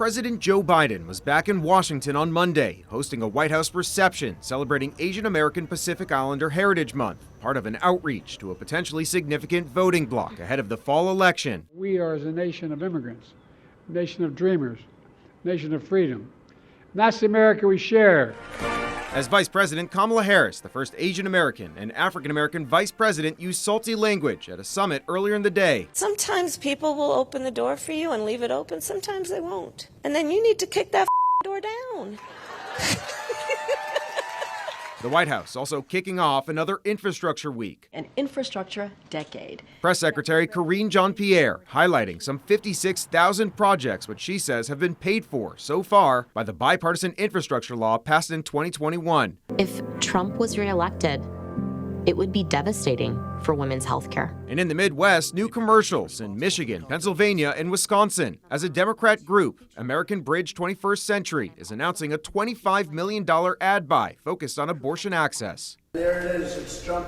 President Joe Biden was back in Washington on Monday, hosting a White House reception celebrating Asian American Pacific Islander Heritage Month, part of an outreach to a potentially significant voting bloc ahead of the fall election. We are as a nation of immigrants, a nation of dreamers, a nation of freedom. And that's the America we share. As Vice President Kamala Harris, the first Asian American and African American vice president, used salty language at a summit earlier in the day. Sometimes people will open the door for you and leave it open. Sometimes they won't. And then you need to kick that door down. The White House also kicking off another infrastructure week. An infrastructure decade. Press Secretary Karine Jean-Pierre highlighting some 56,000 projects which she says have been paid for so far by the bipartisan infrastructure law passed in 2021. If Trump was reelected, it would be devastating for women's health care. And in the Midwest, new commercials in Michigan, Pennsylvania, and Wisconsin. As a Democrat group, American Bridge 21st Century is announcing a $25 million ad buy focused on abortion access. There it is. It's Trump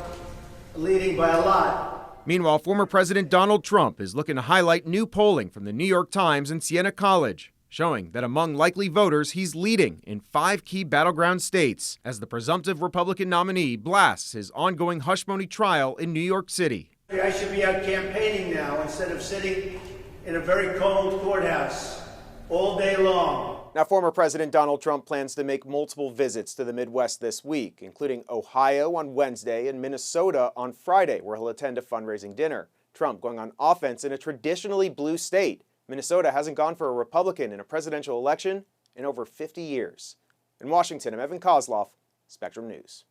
leading by a lot. Meanwhile, former President Donald Trump is looking to highlight new polling from the New York Times and Siena College, showing that among likely voters, he's leading in 5 key battleground states as the presumptive Republican nominee blasts his ongoing hush money trial in New York City. I should be out campaigning now instead of sitting in a very cold courthouse all day long. Now, former President Donald Trump plans to make multiple visits to the Midwest this week, including Ohio on Wednesday and Minnesota on Friday, where he'll attend a fundraising dinner. Trump going on offense in a traditionally blue state. Minnesota hasn't gone for a Republican in a presidential election in over 50 years. In Washington, I'm Koslof, Spectrum News.